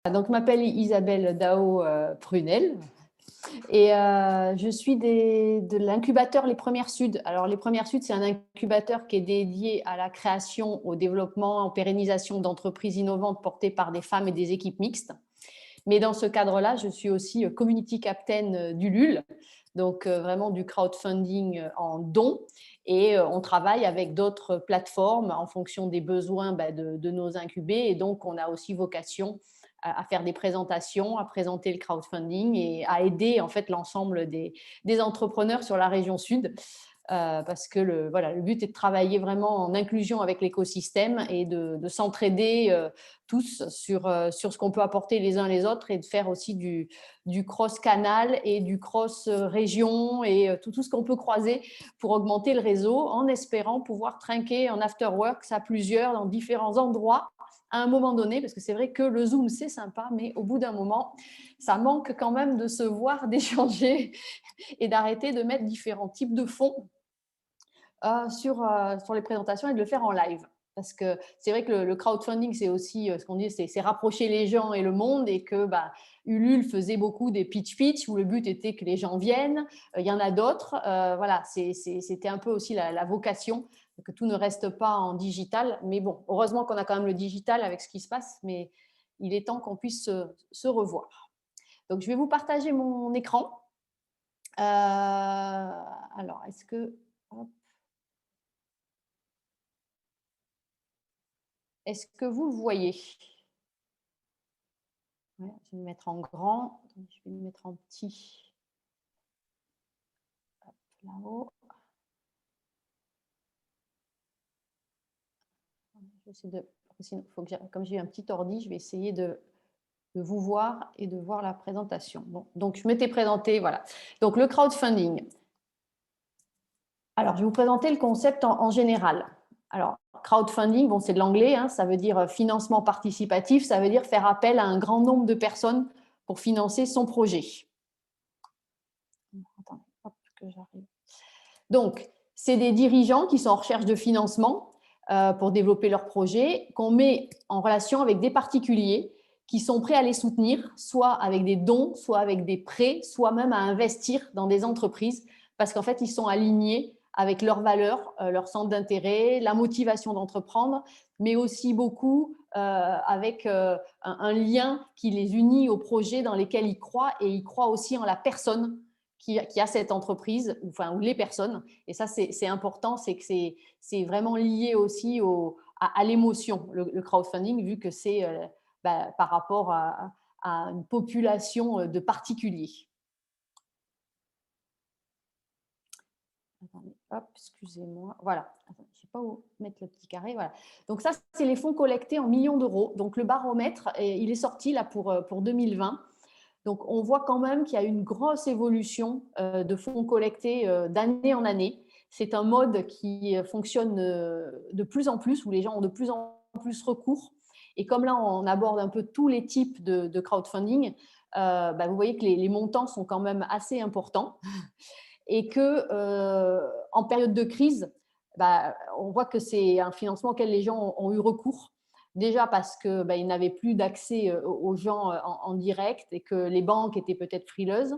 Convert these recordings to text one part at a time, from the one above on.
Donc, je m'appelle Isabelle Dao Prunel et je suis de l'incubateur Les Premières Sud. Alors, Les Premières Sud, c'est un incubateur qui est dédié à la création, au développement, en pérennisation d'entreprises innovantes portées par des femmes et des équipes mixtes. Mais dans ce cadre-là, je suis aussi community captain d'Ulule, donc vraiment du crowdfunding en dons. Et on travaille avec d'autres plateformes en fonction des besoins de nos incubés. Et donc, on a aussi vocation à faire des présentations, à présenter le crowdfunding et à aider en fait l'ensemble des entrepreneurs sur la région sud. Parce que le but est de travailler vraiment en inclusion avec l'écosystème et de s'entraider tous sur ce qu'on peut apporter les uns les autres et de faire aussi du cross-canal et du cross-région et tout ce qu'on peut croiser pour augmenter le réseau en espérant pouvoir trinquer en after-works à plusieurs dans différents endroits à un moment donné, parce que c'est vrai que le Zoom, c'est sympa, mais au bout d'un moment, ça manque quand même de se voir, d'échanger et d'arrêter de mettre différents types de fonds sur les présentations et de le faire en live. Parce que c'est vrai que le crowdfunding, c'est aussi ce qu'on dit, c'est rapprocher les gens et le monde, et que Ulule faisait beaucoup des pitch où le but était que les gens viennent. Il y en a d'autres. Voilà, c'était un peu aussi la vocation, que tout ne reste pas en digital. Mais bon, heureusement qu'on a quand même le digital avec ce qui se passe, mais il est temps qu'on puisse se revoir. Donc, je vais vous partager mon écran. Alors, est-ce que… Hop. Est-ce que vous le voyez? Ouais, je vais le mettre en grand. Je vais le mettre en petit. Là-haut. Sinon, comme j'ai un petit ordi, je vais essayer de vous voir et de voir la présentation. Bon, donc, je m'étais présentée, voilà. Donc, le crowdfunding. Alors, je vais vous présenter le concept en général. Alors, crowdfunding, bon, c'est de l'anglais, hein, ça veut dire financement participatif, ça veut dire faire appel à un grand nombre de personnes pour financer son projet. Attendez, hop, que j'arrive. Donc, c'est des dirigeants qui sont en recherche de financement pour développer leur projet, qu'on met en relation avec des particuliers qui sont prêts à les soutenir, soit avec des dons, soit avec des prêts, soit même à investir dans des entreprises, parce qu'en fait, ils sont alignés avec leurs valeurs, leur centre d'intérêt, la motivation d'entreprendre, mais aussi beaucoup avec un lien qui les unit aux projets dans lesquels ils croient, et ils croient aussi en la personne qui a cette entreprise, ou les personnes. Et ça, c'est important, c'est que c'est vraiment lié aussi à l'émotion, le crowdfunding, vu que c'est par rapport à une population de particuliers. Attendez, hop, excusez-moi. Voilà, je ne sais pas où mettre le petit carré. Voilà. Donc ça, c'est les fonds collectés en millions d'euros. Donc le baromètre, il est sorti là pour 2020. Donc, on voit quand même qu'il y a une grosse évolution de fonds collectés d'année en année. C'est un mode qui fonctionne de plus en plus, où les gens ont de plus en plus recours. Et comme là, on aborde un peu tous les types de crowdfunding, vous voyez que les montants sont quand même assez importants. Et qu'en période de crise, on voit que c'est un financement auquel les gens ont eu recours. Déjà parce qu'ils n'avaient plus d'accès aux gens en direct et que les banques étaient peut-être frileuses,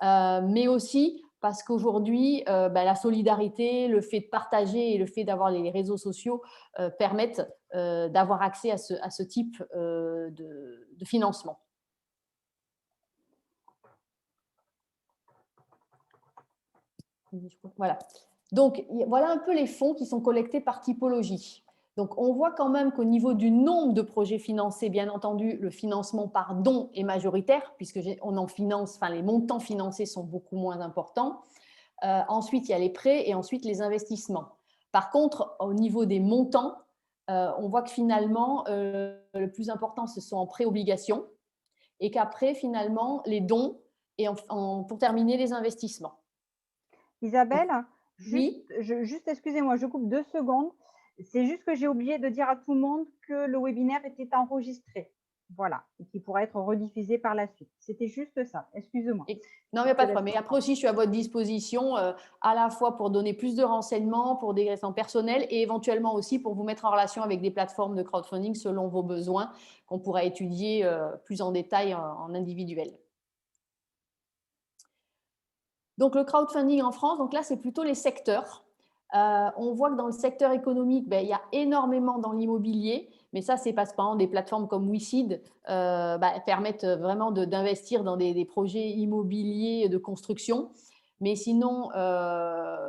mais aussi parce qu'aujourd'hui, la solidarité, le fait de partager et le fait d'avoir les réseaux sociaux permettent d'avoir accès à ce type de financement. Voilà. Donc, voilà un peu les fonds qui sont collectés par typologie. Donc, on voit quand même qu'au niveau du nombre de projets financés, bien entendu, le financement par don est majoritaire, puisqu'on en finance, enfin, les montants financés sont beaucoup moins importants. Ensuite, il y a les prêts et ensuite les investissements. Par contre, au niveau des montants, on voit que finalement, le plus important, ce sont en pré-obligations, et qu'après, finalement, les dons et pour terminer, les investissements. Isabelle, Oui. juste excusez-moi, je coupe 2 secondes. C'est juste que j'ai oublié de dire à tout le monde que le webinaire était enregistré. Voilà, et qui pourra être rediffusé par la suite. C'était juste ça, excuse-moi. Non, mais Je te pas de laisse problème. Mais après reprendre. aussi, je suis à votre disposition à la fois pour donner plus de renseignements, pour des raisons personnelles et éventuellement aussi pour vous mettre en relation avec des plateformes de crowdfunding selon vos besoins qu'on pourra étudier plus en détail en individuel. Donc, le crowdfunding en France, donc là, c'est plutôt les secteurs. On voit que dans le secteur économique, ben, il y a énormément dans l'immobilier, mais ça, c'est parce que par exemple, des plateformes comme WeSeed permettent vraiment d'investir dans des projets immobiliers de construction. Mais sinon,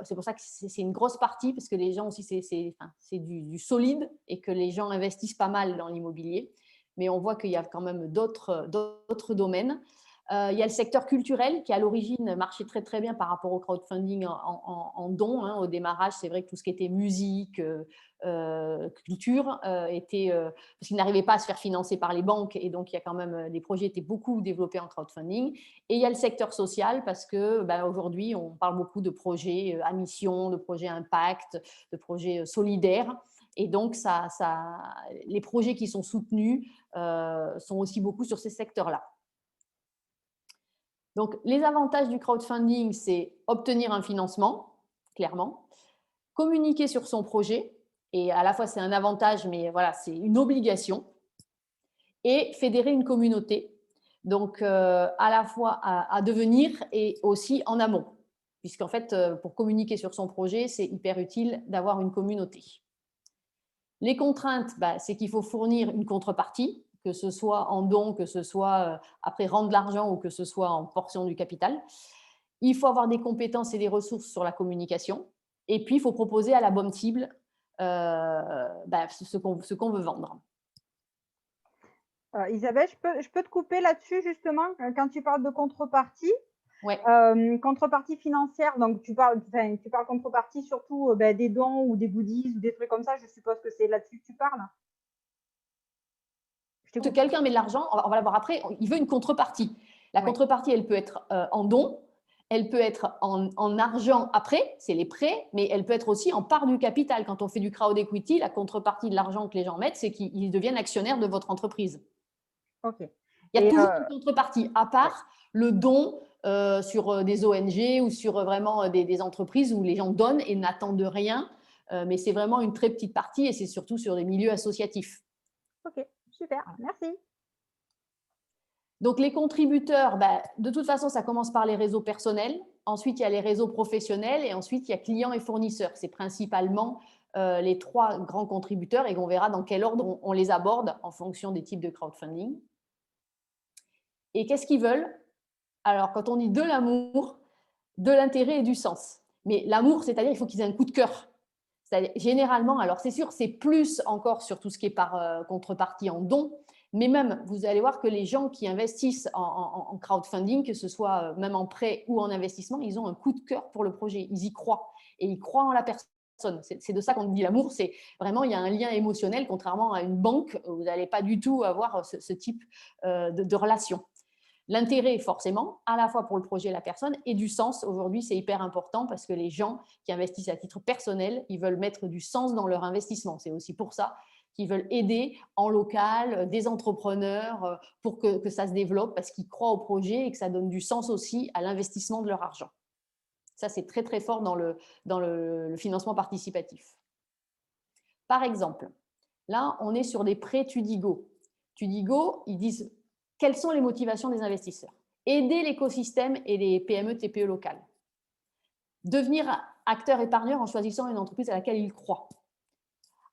c'est pour ça que c'est une grosse partie, parce que les gens aussi, c'est du solide et que les gens investissent pas mal dans l'immobilier. Mais on voit qu'il y a quand même d'autres domaines. Il y a le secteur culturel qui, à l'origine, marchait très, très bien par rapport au crowdfunding en dons. Au démarrage, c'est vrai que tout ce qui était musique, culture, parce qu'ils n'arrivaient pas à se faire financer par les banques. Et donc, il y a quand même, les projets étaient beaucoup développés en crowdfunding. Et il y a le secteur social parce que aujourd'hui, on parle beaucoup de projets à mission, de projets impact, de projets solidaires. Et donc, les projets qui sont soutenus sont aussi beaucoup sur ces secteurs-là. Donc, les avantages du crowdfunding, c'est obtenir un financement, clairement, communiquer sur son projet, et à la fois c'est un avantage, mais voilà, c'est une obligation, et fédérer une communauté, donc à la fois à devenir et aussi en amont, puisqu'en fait, pour communiquer sur son projet, c'est hyper utile d'avoir une communauté. Les contraintes, c'est qu'il faut fournir une contrepartie, que ce soit en don, que ce soit après rendre de l'argent ou que ce soit en portion du capital. Il faut avoir des compétences et des ressources sur la communication. Et puis, il faut proposer à la bonne cible ce qu'on veut vendre. Isabelle, je peux te couper là-dessus justement, quand tu parles de contrepartie. Ouais. Contrepartie financière, donc tu parles contrepartie surtout, des dons ou des goodies ou des trucs comme ça, je suppose que c'est là-dessus que tu parles? Je t'ai Que coupé. quelqu'un met de l'argent, on va la voir après, il veut une contrepartie. La Ouais, contrepartie, elle peut être en don, elle peut être en argent après, c'est les prêts, mais elle peut être aussi en part du capital. Quand on fait du crowd equity, la contrepartie de l'argent que les gens mettent, c'est qu'ils deviennent actionnaires de votre entreprise. OK. Il y a Et toujours une contrepartie, à ouais, part le don sur des ONG ou sur vraiment des entreprises où les gens donnent et n'attendent rien, mais c'est vraiment une très petite partie et c'est surtout sur des milieux associatifs. OK, super, merci. Donc, les contributeurs, de toute façon, ça commence par les réseaux personnels. Ensuite, il y a les réseaux professionnels et ensuite, il y a clients et fournisseurs. C'est principalement les trois grands contributeurs et on verra dans quel ordre on les aborde en fonction des types de crowdfunding. Et qu'est-ce qu'ils veulent? Alors, quand on dit de l'amour, de l'intérêt et du sens. Mais l'amour, c'est-à-dire il faut qu'ils aient un coup de cœur. Généralement, alors c'est sûr, c'est plus encore sur tout ce qui est par contrepartie en don, mais même, vous allez voir que les gens qui investissent en crowdfunding, que ce soit même en prêt ou en investissement, ils ont un coup de cœur pour le projet, ils y croient et ils croient en la personne. C'est de ça qu'on dit l'amour, c'est vraiment, il y a un lien émotionnel, contrairement à une banque, où vous n'allez pas du tout avoir ce type de relation. L'intérêt, forcément, à la fois pour le projet et la personne, et du sens. Aujourd'hui, c'est hyper important parce que les gens qui investissent à titre personnel, ils veulent mettre du sens dans leur investissement. C'est aussi pour ça qu'ils veulent aider en local des entrepreneurs pour que ça se développe parce qu'ils croient au projet et que ça donne du sens aussi à l'investissement de leur argent. Ça, c'est très, très fort dans le financement participatif. Par exemple, là, on est sur des prêts Tudigo. Tudigo, ils disent quelles sont les motivations des investisseurs? Aider l'écosystème et les PME, TPE locales. Devenir acteur épargneur en choisissant une entreprise à laquelle ils croient.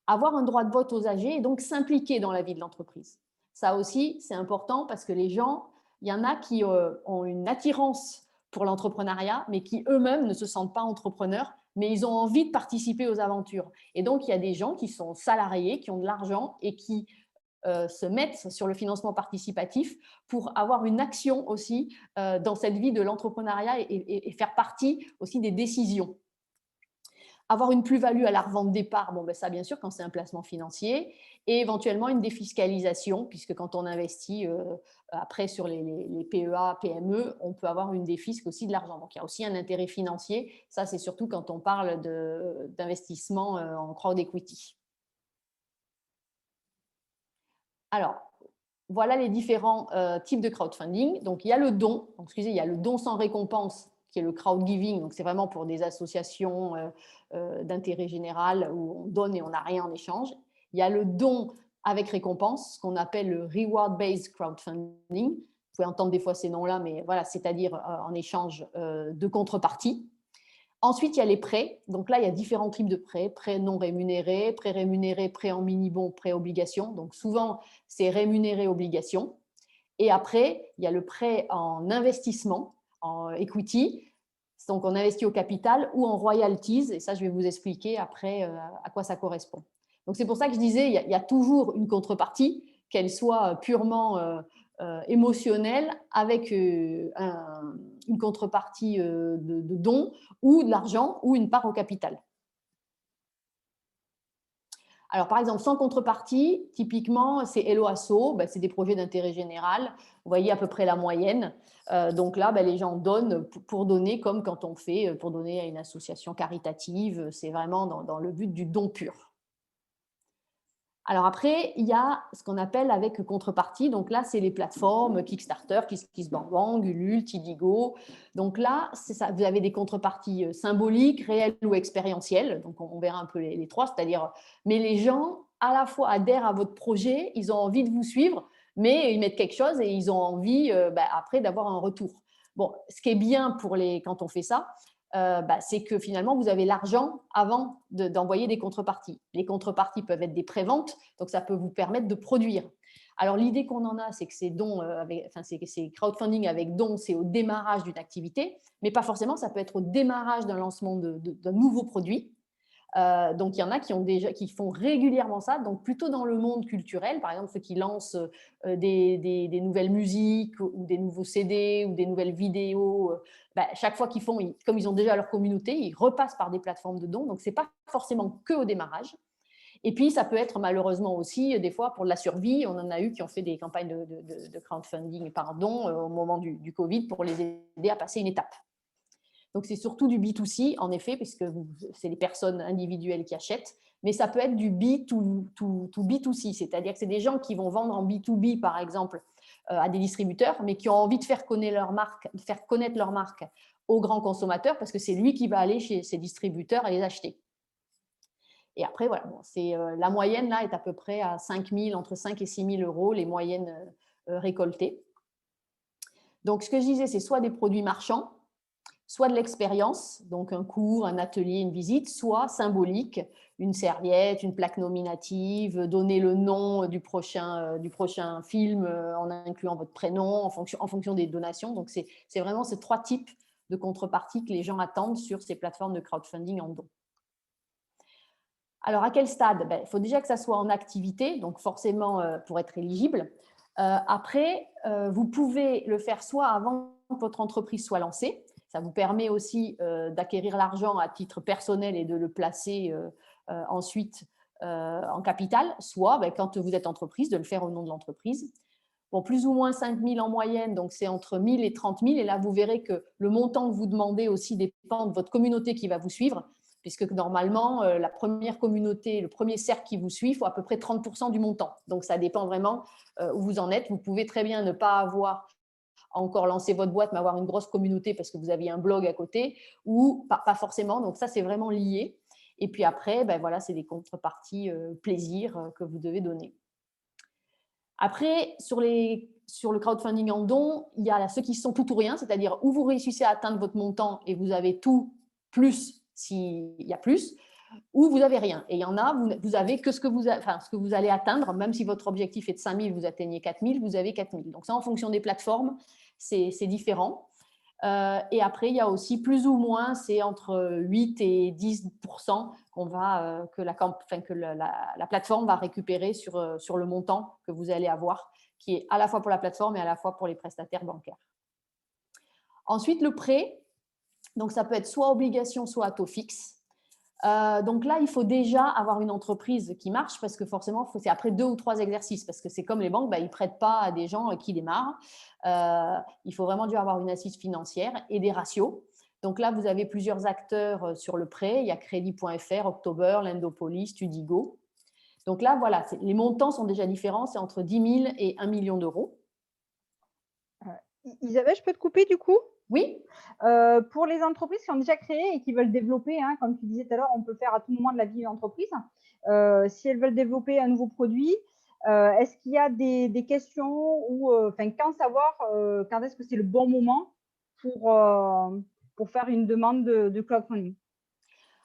Avoir un droit de vote aux AG et donc s'impliquer dans la vie de l'entreprise. Ça aussi, c'est important parce que les gens, il y en a qui ont une attirance pour l'entrepreneuriat, mais qui eux-mêmes ne se sentent pas entrepreneurs, mais ils ont envie de participer aux aventures. Et donc, il y a des gens qui sont salariés, qui ont de l'argent et qui se mettre sur le financement participatif pour avoir une action aussi dans cette vie de l'entrepreneuriat et faire partie aussi des décisions. Avoir une plus-value à la revente départ, ça bien sûr quand c'est un placement financier, et éventuellement une défiscalisation, puisque quand on investit après sur les PEA, PME, on peut avoir une défisque aussi de l'argent. Donc il y a aussi un intérêt financier, ça c'est surtout quand on parle d'investissement en crowd equity. Alors, voilà les différents types de crowdfunding. Donc, il y a le don. Donc, excusez, il y a le don sans récompense, qui est le crowdgiving. Donc, c'est vraiment pour des associations d'intérêt général où on donne et on n'a rien en échange. Il y a le don avec récompense, ce qu'on appelle le reward-based crowdfunding. Vous pouvez entendre des fois ces noms-là, mais voilà, c'est-à-dire en échange de contrepartie. Ensuite, il y a les prêts. Donc là, il y a différents types de prêts. Prêts non rémunérés, prêts rémunérés, prêts en mini-bon, prêts obligations. Donc souvent, c'est rémunéré obligation. Et après, il y a le prêt en investissement, en equity. Donc, on investit au capital ou en royalties. Et ça, je vais vous expliquer après à quoi ça correspond. Donc, c'est pour ça que je disais, il y a toujours une contrepartie, qu'elle soit purement émotionnelle, avec une contrepartie de dons ou de l'argent ou une part au capital. Alors, par exemple, sans contrepartie, typiquement, c'est Hello Asso, c'est des projets d'intérêt général. Vous voyez à peu près la moyenne. Donc là, les gens donnent pour donner, comme quand on fait pour donner à une association caritative. C'est vraiment dans le but du don pur. Alors après, il y a ce qu'on appelle avec contrepartie. Donc là, c'est les plateformes Kickstarter, KissKissBankBank, Ulule, Tidigo. Donc là, c'est ça, vous avez des contreparties symboliques, réelles ou expérientielles. Donc on verra un peu les trois, c'est-à-dire, mais les gens à la fois adhèrent à votre projet, ils ont envie de vous suivre, mais ils mettent quelque chose et ils ont envie après d'avoir un retour. Bon, ce qui est bien quand on fait ça, c'est que finalement, vous avez l'argent avant d'envoyer des contreparties. Les contreparties peuvent être des préventes, donc ça peut vous permettre de produire. Alors, l'idée qu'on en a, c'est que ces crowdfunding avec dons, c'est au démarrage d'une activité, mais pas forcément, ça peut être au démarrage d'un lancement d'un nouveau produit. Donc, il y en a qui font régulièrement ça, donc plutôt dans le monde culturel, par exemple ceux qui lancent des nouvelles musiques ou des nouveaux CD ou des nouvelles vidéos. Chaque fois qu'ils font, comme ils ont déjà leur communauté, ils repassent par des plateformes de dons, donc ce n'est pas forcément que au démarrage. Et puis, ça peut être malheureusement aussi, des fois, pour de la survie. On en a eu qui ont fait des campagnes de crowdfunding par don au moment du Covid pour les aider à passer une étape. Donc, c'est surtout du B2C, en effet, puisque c'est les personnes individuelles qui achètent, mais ça peut être du B2B2C, c'est-à-dire que c'est des gens qui vont vendre en B2B, par exemple, à des distributeurs, mais qui ont envie de faire connaître leur marque aux grands consommateurs, parce que c'est lui qui va aller chez ces distributeurs et les acheter. Et après, voilà, la moyenne, là, est à peu près à entre 5 et 6 000 euros, les moyennes récoltées. Donc, ce que je disais, c'est soit des produits marchands, soit de l'expérience, donc un cours, un atelier, une visite, soit symbolique, une serviette, une plaque nominative, donner le nom du prochain film en incluant votre prénom en fonction des donations. Donc, c'est vraiment ces trois types de contreparties que les gens attendent sur ces plateformes de crowdfunding en don. Alors, à quel stade ? Il faut déjà que ça soit en activité, donc forcément pour être éligible. Après, vous pouvez le faire soit avant que votre entreprise soit lancée. Ça vous permet aussi d'acquérir l'argent à titre personnel et de le placer ensuite en capital, soit quand vous êtes entreprise, de le faire au nom de l'entreprise. Bon, plus ou moins 5 000 en moyenne, donc c'est entre 1 000 et 30 000. Et là, vous verrez que le montant que vous demandez aussi dépend de votre communauté qui va vous suivre, puisque normalement, la première communauté, le premier cercle qui vous suit, il faut à peu près 30% du montant. Donc, ça dépend vraiment où vous en êtes. Vous pouvez très bien ne pas avoir encore lancé votre boîte, mais avoir une grosse communauté parce que vous aviez un blog à côté, ou pas forcément. Donc, ça, c'est vraiment lié. Et puis après, voilà, c'est des contreparties plaisir que vous devez donner. Après, sur le crowdfunding en don, il y a ceux qui sont tout ou rien, c'est-à-dire où vous réussissez à atteindre votre montant et vous avez tout plus s'il y a plus, ou vous n'avez rien. Et il y en a, vous avez que ce que vous allez atteindre, même si votre objectif est de 5 000, vous atteignez 4 000, vous avez 4 000. Donc ça, en fonction des plateformes, c'est différent. Et après, il y a aussi plus ou moins, c'est entre 8 et 10% que la plateforme va récupérer sur le montant que vous allez avoir, qui est à la fois pour la plateforme et à la fois pour les prestataires bancaires. Ensuite, le prêt, donc ça peut être soit obligation, soit à taux fixe. Donc là, il faut déjà avoir une entreprise qui marche parce que forcément, c'est après 2 ou 3 exercices parce que c'est comme les banques, ils ne prêtent pas à des gens qui démarrent. Il faut vraiment dû avoir une assise financière et des ratios. Donc là, vous avez plusieurs acteurs sur le prêt. Il y a Crédit.fr, October, Lendopolis, Studigo. Donc là, voilà, les montants sont déjà différents, c'est entre 10 000 et 1 million d'euros. Isabelle, je peux te couper du coup? Oui. Pour les entreprises qui ont déjà créé et qui veulent développer, hein, comme tu disais tout à l'heure, on peut le faire à tout moment de la vie d'une entreprise. Si elles veulent développer un nouveau produit, est-ce qu'il y a des questions ou quand savoir quand est-ce que c'est le bon moment pour faire une demande de crowdfunding?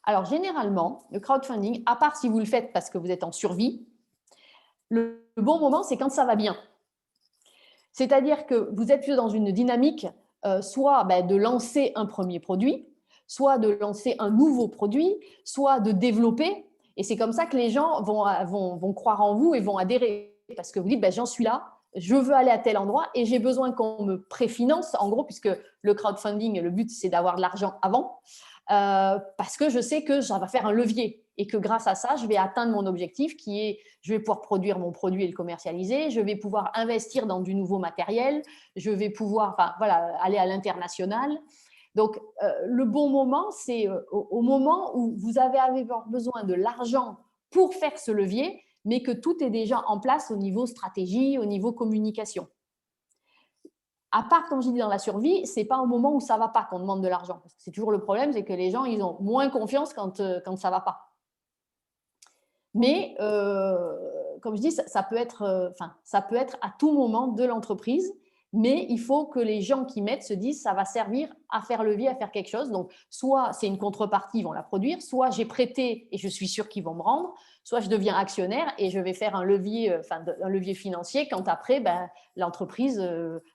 Alors, généralement, le crowdfunding, à part si vous le faites parce que vous êtes en survie, le bon moment, c'est quand ça va bien. C'est-à-dire que vous êtes plutôt dans une dynamique soit de lancer un premier produit, soit de lancer un nouveau produit, soit de développer. Et c'est comme ça que les gens vont croire en vous et vont adhérer. Parce que vous dites, j'en suis là, je veux aller à tel endroit et j'ai besoin qu'on me préfinance, en gros, puisque le crowdfunding, le but, c'est d'avoir de l'argent avant, parce que je sais que ça va faire un levier et que grâce à ça, je vais atteindre mon objectif qui est, je vais pouvoir produire mon produit et le commercialiser, je vais pouvoir investir dans du nouveau matériel, je vais pouvoir aller à l'international. Donc, le bon moment, c'est au moment où vous avez besoin de l'argent pour faire ce levier, mais que tout est déjà en place au niveau stratégie, au niveau communication. À part, comme je dis, dans la survie, ce n'est pas au moment où ça ne va pas qu'on demande de l'argent. C'est toujours le problème, c'est que les gens, ils ont moins confiance quand ça ne va pas. Mais, comme je dis, ça peut être à tout moment de l'entreprise, mais il faut que les gens qui mettent se disent ça va servir à faire levier, à faire quelque chose. Donc, soit c'est une contrepartie, ils vont la produire, soit j'ai prêté et je suis sûre qu'ils vont me rendre, soit je deviens actionnaire et je vais faire un levier financier quand après, l'entreprise,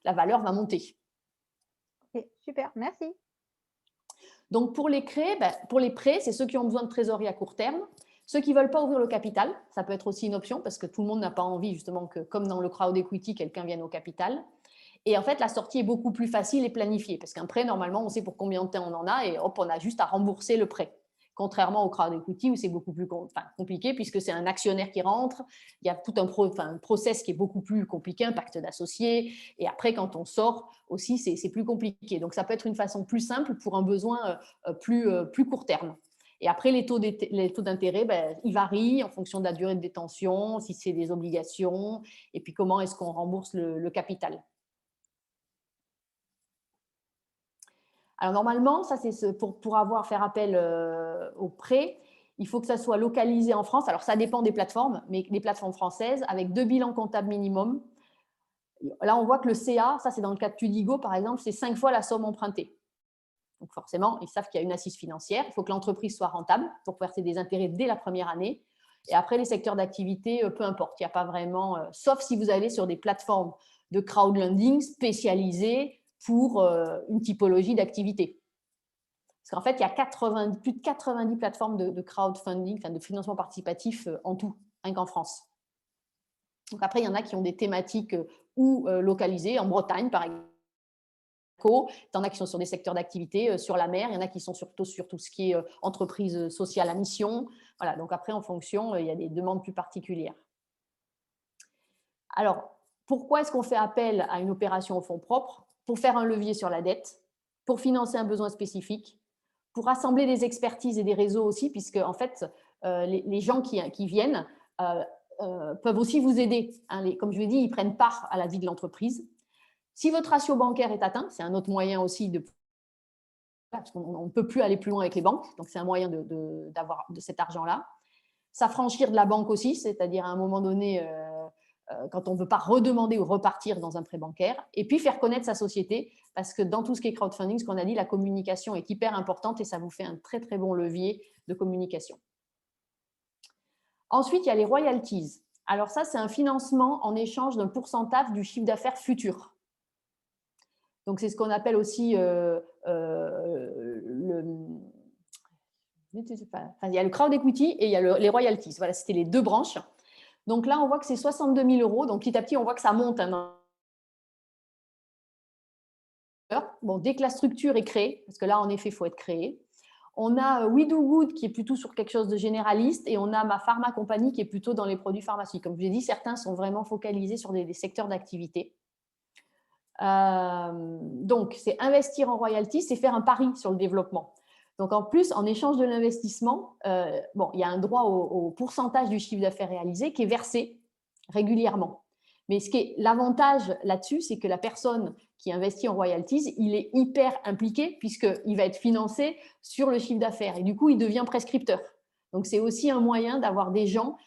la valeur va monter. Ok, super, merci. Donc, pour les prêts, c'est ceux qui ont besoin de trésorerie à court terme. Ceux qui ne veulent pas ouvrir le capital, ça peut être aussi une option parce que tout le monde n'a pas envie justement que, comme dans le crowd equity, quelqu'un vienne au capital. Et en fait, la sortie est beaucoup plus facile et planifiée parce qu'un prêt, normalement, on sait pour combien de temps on en a et hop, on a juste à rembourser le prêt. Contrairement au crowd equity où c'est beaucoup plus compliqué puisque c'est un actionnaire qui rentre, il y a tout un process qui est beaucoup plus compliqué, un pacte d'associés, et après quand on sort aussi c'est plus compliqué. Donc ça peut être une façon plus simple pour un besoin plus court terme. Et après, les taux d'intérêt, ils varient en fonction de la durée de détention, si c'est des obligations, et puis comment est-ce qu'on rembourse le capital. Alors normalement, ça c'est pour faire appel au prêt, il faut que ça soit localisé en France. Alors ça dépend des plateformes, mais les plateformes françaises avec 2 bilans comptables minimum. Là, on voit que le CA, ça c'est dans le cas de Tudigo par exemple, c'est 5 fois la somme empruntée. Donc forcément, ils savent qu'il y a une assise financière. Il faut que l'entreprise soit rentable pour verser des intérêts dès la première année. Et après, les secteurs d'activité, peu importe. Il n'y a pas vraiment, sauf si vous allez sur des plateformes de crowdlending spécialisées pour une typologie d'activité. Parce qu'en fait, il y a plus de 90 plateformes de crowdfunding, de financement participatif en tout, rien qu'en France. Donc après, il y en a qui ont des thématiques ou localisées, en Bretagne par exemple. Il y en a qui sont sur des secteurs d'activité, sur la mer, il y en a qui sont surtout sur tout ce qui est entreprise sociale à mission. Voilà, donc après, en fonction, il y a des demandes plus particulières. Alors, pourquoi est-ce qu'on fait appel à une opération au fonds propres? Pour faire un levier sur la dette, pour financer un besoin spécifique, pour rassembler des expertises et des réseaux aussi, puisque en fait, les gens qui viennent peuvent aussi vous aider. Comme je l'ai dit, ils prennent part à la vie de l'entreprise. Si votre ratio bancaire est atteint, c'est un autre moyen aussi parce qu'on ne peut plus aller plus loin avec les banques, donc c'est un moyen d'avoir de cet argent-là. S'affranchir de la banque aussi, c'est-à-dire à un moment donné, quand on ne veut pas redemander ou repartir dans un prêt bancaire, et puis faire connaître sa société, parce que dans tout ce qui est crowdfunding, ce qu'on a dit, la communication est hyper importante et ça vous fait un très très bon levier de communication. Ensuite, il y a les royalties. Alors ça, c'est un financement en échange d'un pourcentage du chiffre d'affaires futur. Donc, c'est ce qu'on appelle aussi il y a le crowd equity et il y a les royalties. Voilà, c'était les deux branches. Donc là, on voit que c'est 62 000 euros. Donc, petit à petit, on voit que ça monte. Bon, dès que la structure est créée, parce que là, en effet, il faut être créé. On a We Do Good qui est plutôt sur quelque chose de généraliste et on a Ma Pharma Company qui est plutôt dans les produits pharmaceutiques. Comme je l'ai dit, certains sont vraiment focalisés sur des secteurs d'activité. Donc, c'est investir en royalties, c'est faire un pari sur le développement. Donc, en plus, en échange de l'investissement, bon, il y a un droit au pourcentage du chiffre d'affaires réalisé qui est versé régulièrement. Mais ce qui est l'avantage là-dessus, c'est que la personne qui investit en royalties, il est hyper impliqué puisqu'il va être financé sur le chiffre d'affaires et du coup, il devient prescripteur. Donc, c'est aussi un moyen d'avoir des gens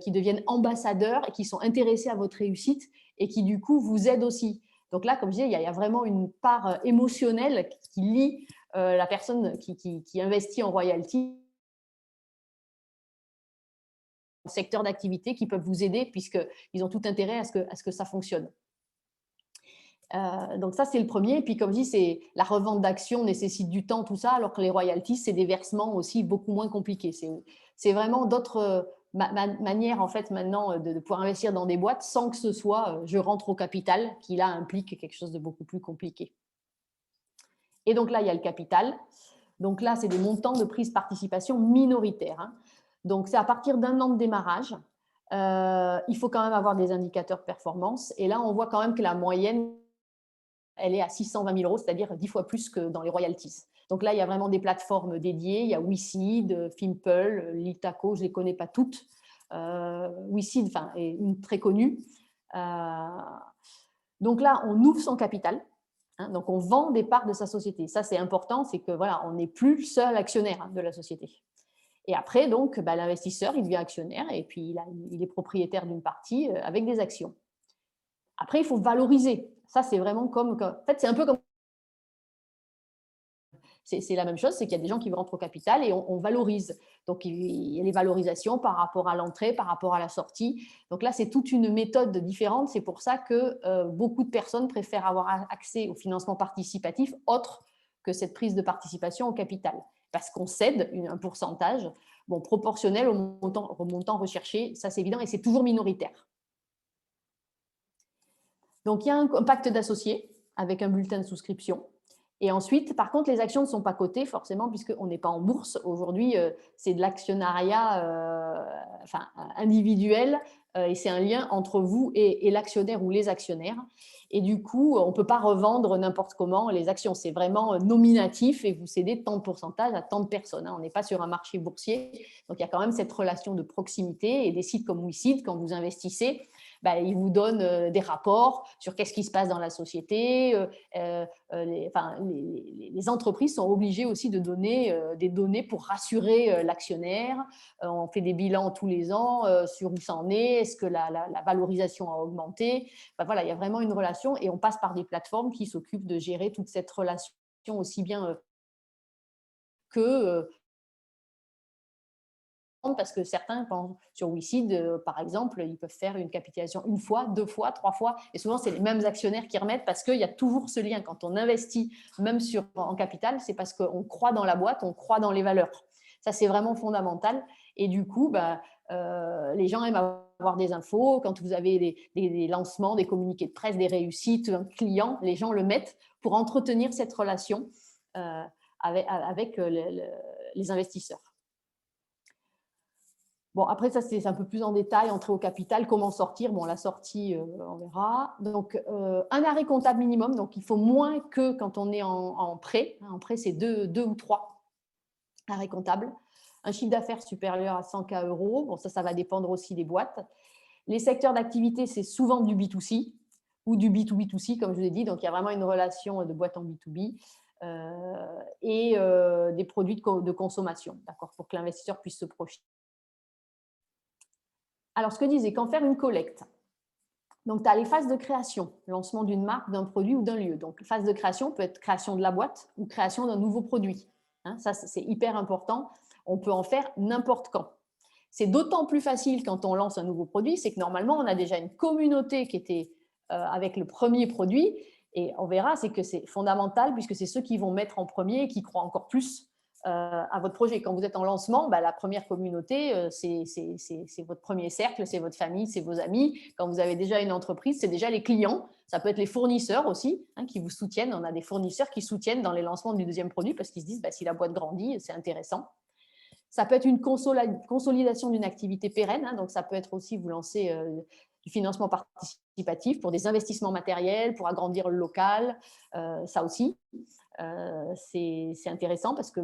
qui deviennent ambassadeurs et qui sont intéressés à votre réussite et qui, du coup, vous aident aussi. Donc là, comme je disais, il y a vraiment une part émotionnelle qui lie la personne qui investit en royalties secteur d'activité qui peuvent vous aider puisqu'ils ont tout intérêt à ce que ça fonctionne. Donc ça, c'est le premier. Et puis, comme je dis, c'est la revente d'actions nécessite du temps, tout ça, alors que les royalties, c'est des versements aussi beaucoup moins compliqués. C'est vraiment d'autres manières, en fait, maintenant, de pouvoir investir dans des boîtes sans que ce soit je rentre au capital, qui là implique quelque chose de beaucoup plus compliqué. Et donc là, il y a le capital. Donc là, c'est des montants de prise participation minoritaires. Hein. Donc, c'est à partir d'un an de démarrage. Il faut quand même avoir des indicateurs de performance. Et là, on voit quand même que la moyenne, elle est à 620 000 €, c'est-à-dire 10 fois plus que dans les royalties. Donc là, il y a vraiment des plateformes dédiées. Il y a WeSeed, Fimple, Litaco, je ne les connais pas toutes. WeSeed, enfin, est une très connue. Donc là, on ouvre son capital. Hein, donc, on vend des parts de sa société. Ça, c'est important, c'est que voilà, on n'est plus le seul actionnaire de la société. Et après, donc, l'investisseur, il devient actionnaire et puis il est propriétaire d'une partie avec des actions. Après, il faut valoriser. Ça, c'est vraiment en fait, c'est un peu comme c'est la même chose, c'est qu'il y a des gens qui rentrent au capital et on valorise. Donc, il y a les valorisations par rapport à l'entrée, par rapport à la sortie. Donc là, c'est toute une méthode différente. C'est pour ça que beaucoup de personnes préfèrent avoir accès au financement participatif autre que cette prise de participation au capital. Parce qu'on cède un pourcentage proportionnel au montant recherché. Ça, c'est évident et c'est toujours minoritaire. Donc, il y a un pacte d'associés avec un bulletin de souscription. Et ensuite, par contre, les actions ne sont pas cotées forcément puisqu'on n'est pas en bourse. Aujourd'hui, c'est de l'actionnariat individuel et c'est un lien entre vous et l'actionnaire ou les actionnaires. Et du coup, on ne peut pas revendre n'importe comment les actions. C'est vraiment nominatif et vous cédez tant de pourcentage à tant de personnes. On n'est pas sur un marché boursier. Donc, il y a quand même cette relation de proximité et des sites comme WeSeed, quand vous investissez, ils vous donnent des rapports sur qu'est-ce qui se passe dans la société. Les entreprises sont obligées aussi de donner des données pour rassurer l'actionnaire. On fait des bilans tous les ans sur où ça en est, est-ce que la valorisation a augmenté. Voilà, il y a vraiment une relation et on passe par des plateformes qui s'occupent de gérer toute cette relation aussi bien que parce que certains, sur WeSeed, par exemple, ils peuvent faire une capitalisation une fois, 2 fois, 3 fois. Et souvent, c'est les mêmes actionnaires qui remettent parce qu'il y a toujours ce lien. Quand on investit, même en capital, c'est parce qu'on croit dans la boîte, on croit dans les valeurs. Ça, c'est vraiment fondamental. Et du coup, les gens aiment avoir des infos. Quand vous avez des lancements, des communiqués de presse, des réussites, un client, les gens le mettent pour entretenir cette relation avec les investisseurs. Bon, après, ça, c'est un peu plus en détail, entrer au capital, comment sortir. Bon, la sortie, on verra. Donc, un arrêt comptable minimum. Donc, il faut moins que quand on est en prêt. En prêt, c'est 2 ou 3 arrêts comptables. Un chiffre d'affaires supérieur à 100 000 €. Bon, ça va dépendre aussi des boîtes. Les secteurs d'activité, c'est souvent du B2C ou du B2B2C, comme je vous l'ai dit. Donc, il y a vraiment une relation de boîte en B2B. Et des produits de consommation, d'accord, pour que l'investisseur puisse se projeter. Alors, ce que disait, quand faire une collecte. Donc, tu as les phases de création, lancement d'une marque, d'un produit ou d'un lieu. Donc, phase de création peut être création de la boîte ou création d'un nouveau produit. Ça, c'est hyper important. On peut en faire n'importe quand. C'est d'autant plus facile quand on lance un nouveau produit, c'est que normalement, on a déjà une communauté qui était avec le premier produit. Et on verra, c'est que c'est fondamental puisque c'est ceux qui vont mettre en premier et qui croient encore plus à votre projet. Quand vous êtes en lancement, la première communauté, c'est votre premier cercle, c'est votre famille, c'est vos amis. Quand vous avez déjà une entreprise, c'est déjà les clients. Ça peut être les fournisseurs aussi qui vous soutiennent. On a des fournisseurs qui soutiennent dans les lancements du deuxième produit parce qu'ils se disent si la boîte grandit, c'est intéressant. Ça peut être une consolidation d'une activité pérenne. Donc, ça peut être aussi vous lancer du financement participatif pour des investissements matériels, pour agrandir le local. Ça aussi, c'est intéressant parce que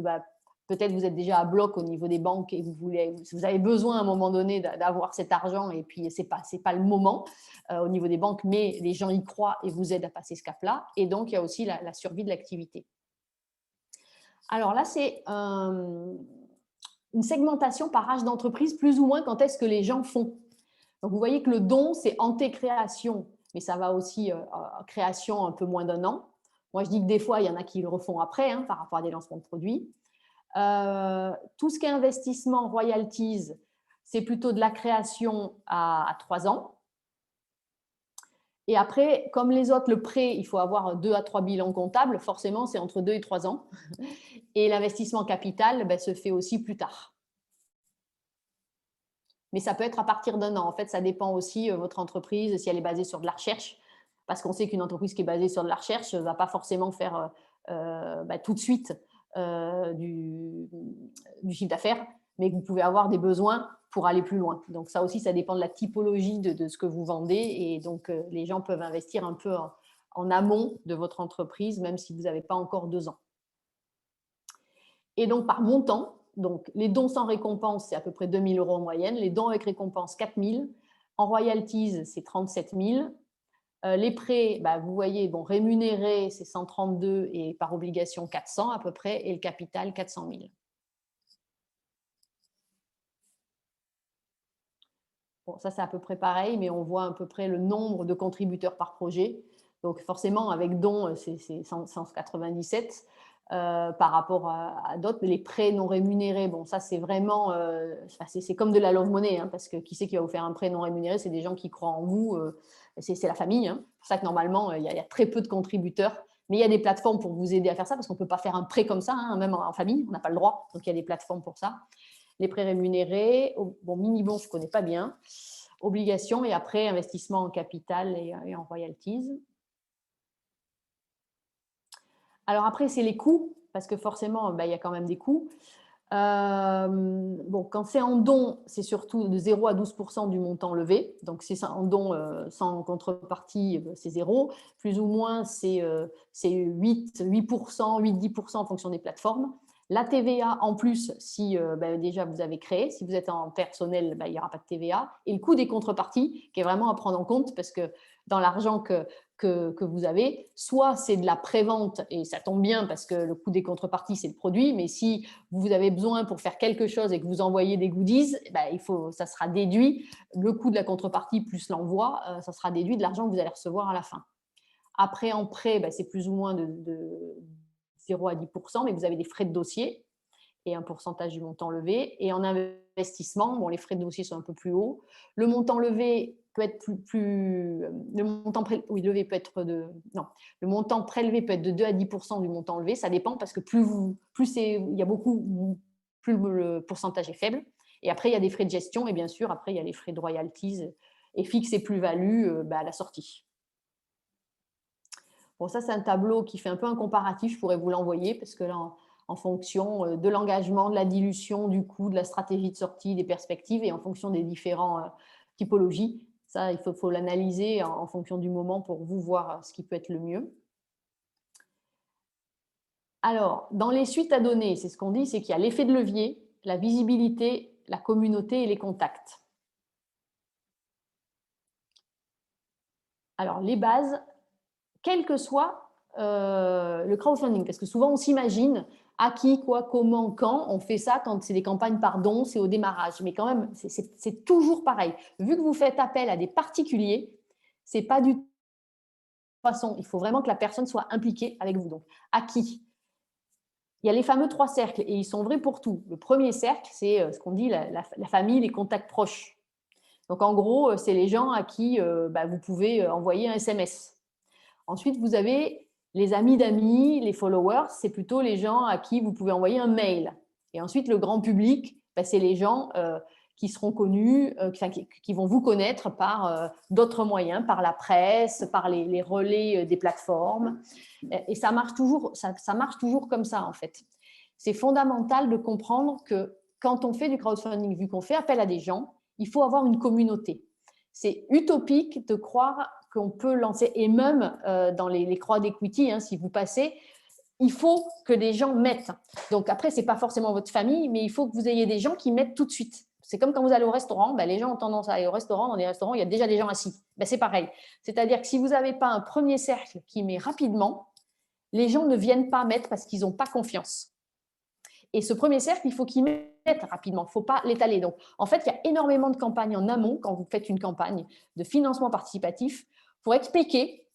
peut-être vous êtes déjà à bloc au niveau des banques et vous avez besoin à un moment donné d'avoir cet argent et puis ce n'est pas le moment au niveau des banques, mais les gens y croient et vous aident à passer ce cap-là. Et donc, il y a aussi la survie de l'activité. Alors là, c'est une segmentation par âge d'entreprise, plus ou moins quand est-ce que les gens font. Donc, vous voyez que le don, c'est anté-création, mais ça va aussi création un peu moins d'1 an. Moi, je dis que des fois, il y en a qui le refont après, hein, par rapport à des lancements de produits. Tout ce qui est investissement, royalties, c'est plutôt de la création à 3 ans. Et après, comme les autres, le prêt, il faut avoir 2 à 3 bilans comptables. Forcément, c'est entre 2 et 3 ans. Et l'investissement capital se fait aussi plus tard. Mais ça peut être à partir d'1 an. En fait, ça dépend aussi de votre entreprise, si elle est basée sur de la recherche. Parce qu'on sait qu'une entreprise qui est basée sur de la recherche ne va pas forcément faire tout de suite du chiffre d'affaires, mais que vous pouvez avoir des besoins pour aller plus loin. Donc ça aussi, ça dépend de la typologie de ce que vous vendez. Et donc, les gens peuvent investir un peu en amont de votre entreprise, même si vous n'avez pas encore 2 ans. Et donc, par montant, donc, les dons sans récompense, c'est à peu près 2 000 € en moyenne. Les dons avec récompense, 4 000. En royalties, c'est 37 000. Les prêts, vous voyez, rémunérés, c'est 132 et par obligation, 400 à peu près. Et le capital, 400 000. Bon, ça, c'est à peu près pareil, mais on voit à peu près le nombre de contributeurs par projet. Donc, forcément, avec dons, c'est 197 par rapport à d'autres. Mais les prêts non rémunérés, bon, ça, c'est vraiment… c'est comme de la love money, hein, parce que qui c'est qui va vous faire un prêt non rémunéré? C'est des gens qui croient en vous. C'est la famille. Hein. C'est pour ça que normalement, il y a très peu de contributeurs. Mais il y a des plateformes pour vous aider à faire ça, parce qu'on ne peut pas faire un prêt comme ça, hein, même en famille. On n'a pas le droit. Donc, il y a des plateformes pour ça. Les prêts rémunérés, mini-bon, je ne connais pas bien. Obligations et après, investissement en capital et en royalties. Alors après, c'est les coûts, parce que forcément, il y a quand même des coûts. Quand c'est en don, c'est surtout de 0 à 12% du montant levé. Donc, c'est en don sans contrepartie, c'est 0. Plus ou moins, c'est 8%, 8-10% en fonction des plateformes. La TVA, en plus, si déjà vous avez créé, si vous êtes en personnel, il n'y aura pas de TVA. Et le coût des contreparties, qui est vraiment à prendre en compte, parce que dans l'argent que vous avez, soit c'est de la prévente, et ça tombe bien parce que le coût des contreparties, c'est le produit, mais si vous avez besoin pour faire quelque chose et que vous envoyez des goodies, ça sera déduit, le coût de la contrepartie plus l'envoi, ça sera déduit de l'argent que vous allez recevoir à la fin. Après, en prêt, c'est plus ou moins de 0 à 10%, mais vous avez des frais de dossier et un pourcentage du montant levé. Et en investissement, les frais de dossier sont un peu plus hauts. Le montant levé peut être le montant levé peut être le montant prélevé peut être de 2 à 10% du montant levé. Ça dépend parce que plus il y a beaucoup, plus le pourcentage est faible. Et après, il y a des frais de gestion et bien sûr, après, il y a les frais de royalties et fixe et plus-value à la sortie. Bon, ça, c'est un tableau qui fait un peu un comparatif. Je pourrais vous l'envoyer parce que là, en fonction de l'engagement, de la dilution, du coût, de la stratégie de sortie, des perspectives et en fonction des différentes typologies, ça, il faut l'analyser en fonction du moment pour vous voir ce qui peut être le mieux. Alors, dans les suites à donner, c'est ce qu'on dit, c'est qu'il y a l'effet de levier, la visibilité, la communauté et les contacts. Alors, les bases, quel que soit le crowdfunding, parce que souvent on s'imagine à qui, quoi, comment, quand. On fait ça quand c'est des campagnes par don, c'est au démarrage. Mais quand même, c'est toujours pareil. Vu que vous faites appel à des particuliers, c'est pas du tout façon. Il faut vraiment que la personne soit impliquée avec vous. Donc, à qui? Il y a les fameux 3 cercles et ils sont vrais pour tout. Le premier cercle, c'est ce qu'on dit la famille, les contacts proches. Donc, en gros, c'est les gens à qui vous pouvez envoyer un SMS. Ensuite, vous avez les amis d'amis, les followers, c'est plutôt les gens à qui vous pouvez envoyer un mail. Et ensuite, le grand public, c'est les gens qui seront connus, qui vont vous connaître par d'autres moyens, par la presse, par les relais des plateformes. Et ça marche toujours comme ça, en fait. C'est fondamental de comprendre que quand on fait du crowdfunding, vu qu'on fait appel à des gens, il faut avoir une communauté. C'est utopique de croire qu'on peut lancer, et même dans les croix d'equity, si vous passez, il faut que les gens mettent. Donc après, ce n'est pas forcément votre famille, mais il faut que vous ayez des gens qui mettent tout de suite. C'est comme quand vous allez au restaurant, ben, les gens ont tendance à aller au restaurant. Dans les restaurants, il y a déjà des gens assis. Ben, c'est pareil. C'est-à-dire que si vous n'avez pas un premier cercle qui met rapidement, les gens ne viennent pas mettre parce qu'ils n'ont pas confiance. Et ce premier cercle, il faut qu'ils mettent rapidement. Il ne faut pas l'étaler. Donc, en fait, il y a énormément de campagnes en amont quand vous faites une campagne de financement participatif pour expliquer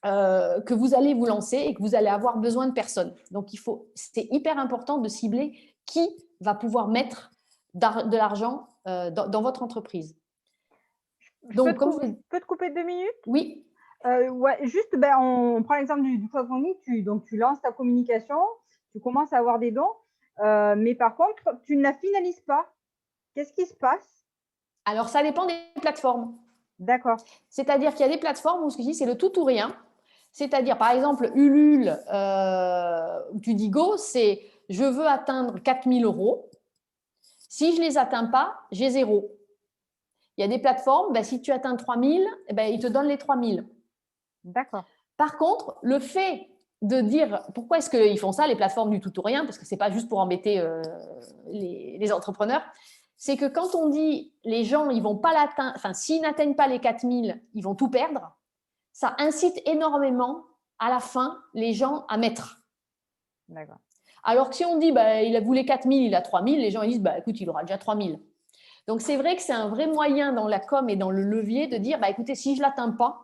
que vous allez vous lancer et que vous allez avoir besoin de personnes. Donc, c'est hyper important de cibler qui va pouvoir mettre de l'argent dans votre entreprise. Je peux te couper 2 minutes? Oui. Ouais, juste, on prend l'exemple du crowdfunding. Tu lances ta communication, tu commences à avoir des dons, mais par contre, tu ne la finalises pas. Qu'est-ce qui se passe? Alors, ça dépend des plateformes. D'accord. C'est-à-dire qu'il y a des plateformes où ce que je dis, c'est le tout ou rien. C'est-à-dire, par exemple, Ulule, où tu dis go, c'est je veux atteindre 4 000 €. Si je ne les atteins pas, j'ai 0. Il y a des plateformes, si tu atteins 3 000, ils te donnent les 3 000. D'accord. Par contre, le fait de dire pourquoi est-ce qu'ils font ça, les plateformes du tout ou rien, parce que ce n'est pas juste pour embêter les entrepreneurs, c'est que quand on dit les gens, ils vont pas l'atteindre, enfin, s'ils n'atteignent pas les 4 000, ils vont tout perdre, ça incite énormément à la fin les gens à mettre. D'accord. Alors que si on dit il a voulu 4 000, il a 3 000, les gens ils disent écoute, il aura déjà 3 000. Donc c'est vrai que c'est un vrai moyen dans la com et dans le levier de dire écoutez, si je ne l'atteins pas,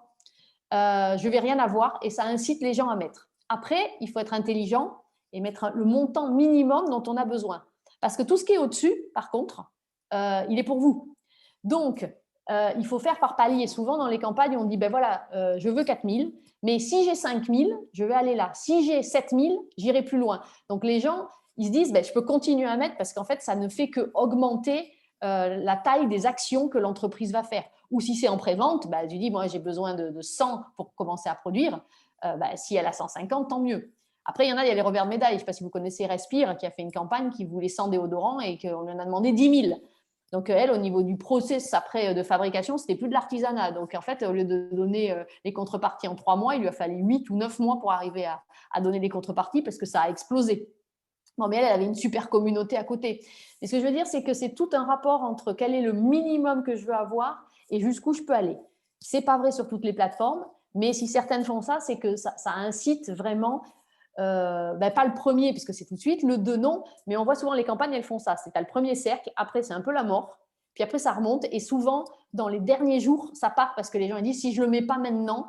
je ne vais rien avoir, et ça incite les gens à mettre. Après, il faut être intelligent et mettre le montant minimum dont on a besoin. Parce que tout ce qui est au-dessus, par contre, il est pour vous. Donc, il faut faire par palier. Souvent, dans les campagnes, on dit je veux 4 000, mais si j'ai 5 000, je vais aller là. Si j'ai 7 000, j'irai plus loin. Donc, les gens, ils se disent je peux continuer à mettre parce qu'en fait, ça ne fait qu'augmenter la taille des actions que l'entreprise va faire. Ou si c'est en pré-vente, tu dis, moi, j'ai besoin de 100 pour commencer à produire. Si elle a 150, tant mieux. Après, il y a les revers de médaille. Je ne sais pas si vous connaissez Respire, qui a fait une campagne qui voulait 100 déodorants et qu'on lui en a demandé 10 000. Donc, elle, au niveau du process après de fabrication, c'était plus de l'artisanat. Donc, en fait, au lieu de donner les contreparties en 3 mois, il lui a fallu 8 ou 9 mois pour arriver à donner les contreparties parce que ça a explosé. Bon, mais elle avait une super communauté à côté. Et ce que je veux dire, c'est que c'est tout un rapport entre quel est le minimum que je veux avoir et jusqu'où je peux aller. Ce n'est pas vrai sur toutes les plateformes, mais si certaines font ça, c'est que ça incite vraiment, pas le premier, puisque c'est tout de suite, le deux non, mais on voit souvent les campagnes, elles font ça. C'est à le premier cercle, après c'est un peu la mort, puis après ça remonte, et souvent, dans les derniers jours, ça part parce que les gens ils disent, si je ne le mets pas maintenant,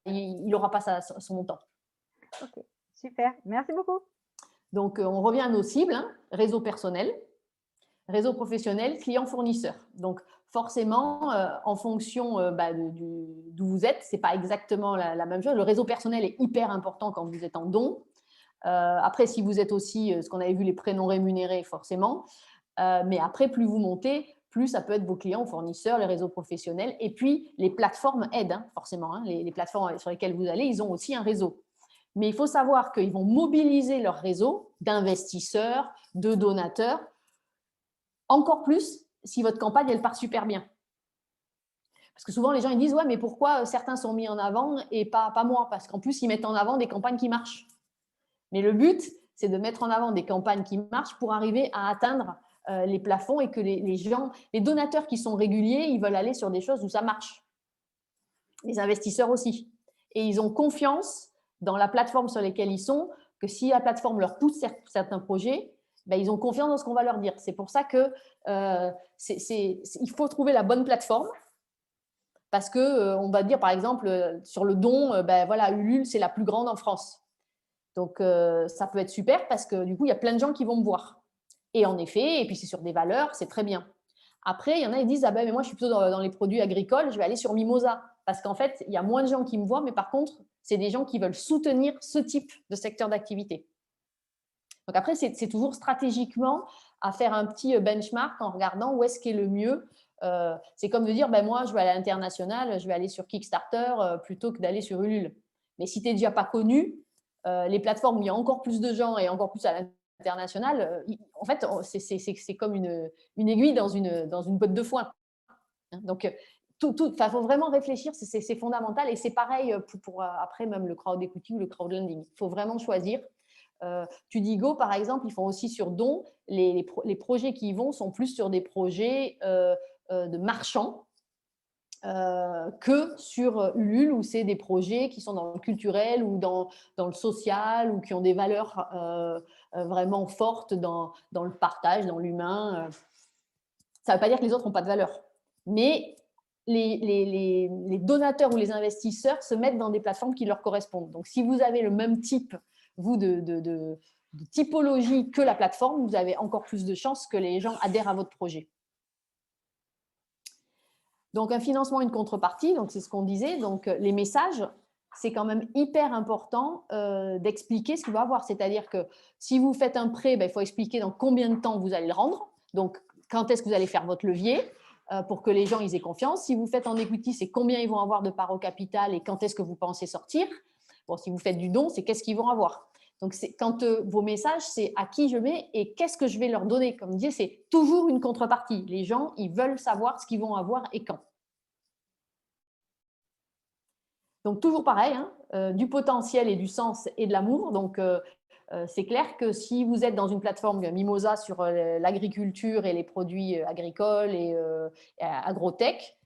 il n'aura pas son montant. Ok, super, merci beaucoup. Donc, on revient à nos cibles, réseau personnel, réseau professionnel, client-fournisseur. Donc, forcément, en fonction d'où vous êtes, ce n'est pas exactement la même chose. Le réseau personnel est hyper important quand vous êtes en don. Après, si vous êtes aussi, ce qu'on avait vu, les prénoms rémunérés, forcément. Mais après, plus vous montez, plus ça peut être vos clients, fournisseurs, les réseaux professionnels. Et puis, les plateformes aident, forcément. Les plateformes sur lesquelles vous allez, ils ont aussi un réseau. Mais il faut savoir qu'ils vont mobiliser leur réseau d'investisseurs, de donateurs, encore plus si votre campagne, elle part super bien. Parce que souvent, les gens ils disent « Ouais, mais pourquoi certains sont mis en avant et pas moi ?» Parce qu'en plus, ils mettent en avant des campagnes qui marchent. Mais le but, c'est de mettre en avant des campagnes qui marchent pour arriver à atteindre les plafonds et que les gens, les donateurs qui sont réguliers, ils veulent aller sur des choses où ça marche. Les investisseurs aussi. Et ils ont confiance dans la plateforme sur laquelle ils sont, que si la plateforme leur pousse certains projets, ils ont confiance dans ce qu'on va leur dire. C'est pour ça que il faut trouver la bonne plateforme parce qu'on va dire, par exemple, sur le don, Ulule, c'est la plus grande en France. Donc, ça peut être super parce que du coup, il y a plein de gens qui vont me voir. Et en effet, et puis c'est sur des valeurs, c'est très bien. Après, il y en a qui disent « Ah ben, mais moi, je suis plutôt dans les produits agricoles, je vais aller sur Mimosa. » Parce qu'en fait, il y a moins de gens qui me voient, mais par contre, c'est des gens qui veulent soutenir ce type de secteur d'activité. Donc après, c'est toujours stratégiquement à faire un petit benchmark en regardant où est-ce qui est le mieux. C'est comme de dire, moi, je vais aller à l'international, je vais aller sur Kickstarter plutôt que d'aller sur Ulule. Mais si tu n'es déjà pas connu, les plateformes où il y a encore plus de gens et encore plus à l'international, en fait, c'est comme une aiguille dans une botte de foin. Donc, Enfin, faut vraiment réfléchir, c'est fondamental et c'est pareil pour après même le crowd equity ou le crowdlending. Il faut vraiment choisir. Tudigo, par exemple, ils font aussi sur don. Les projets qui y vont sont plus sur des projets de marchands que sur Ulule, où c'est des projets qui sont dans le culturel ou dans le social ou qui ont des valeurs vraiment fortes dans le partage, dans l'humain. Ça ne veut pas dire que les autres n'ont pas de valeur. Mais les donateurs ou les investisseurs se mettent dans des plateformes qui leur correspondent. Donc, si vous avez le même type, vous, de typologie que la plateforme, vous avez encore plus de chances que les gens adhèrent à votre projet. Donc, un financement, une contrepartie, donc c'est ce qu'on disait. Donc, les messages, c'est quand même hyper important d'expliquer ce qu'il va avoir. C'est-à-dire que si vous faites un prêt, il faut expliquer dans combien de temps vous allez le rendre. Donc, quand est-ce que vous allez faire votre levier pour que les gens ils aient confiance. Si vous faites en equity, c'est combien ils vont avoir de part au capital et quand est-ce que vous pensez sortir. Bon, si vous faites du don, c'est qu'est-ce qu'ils vont avoir. Donc, quand vos messages, c'est à qui je mets et qu'est-ce que je vais leur donner. Comme dit, c'est toujours une contrepartie. Les gens, ils veulent savoir ce qu'ils vont avoir et quand. Donc, toujours pareil, hein, du potentiel et du sens et de l'amour. Donc, c'est clair que si vous êtes dans une plateforme Mimosa sur l'agriculture et les produits agricoles et agrotech,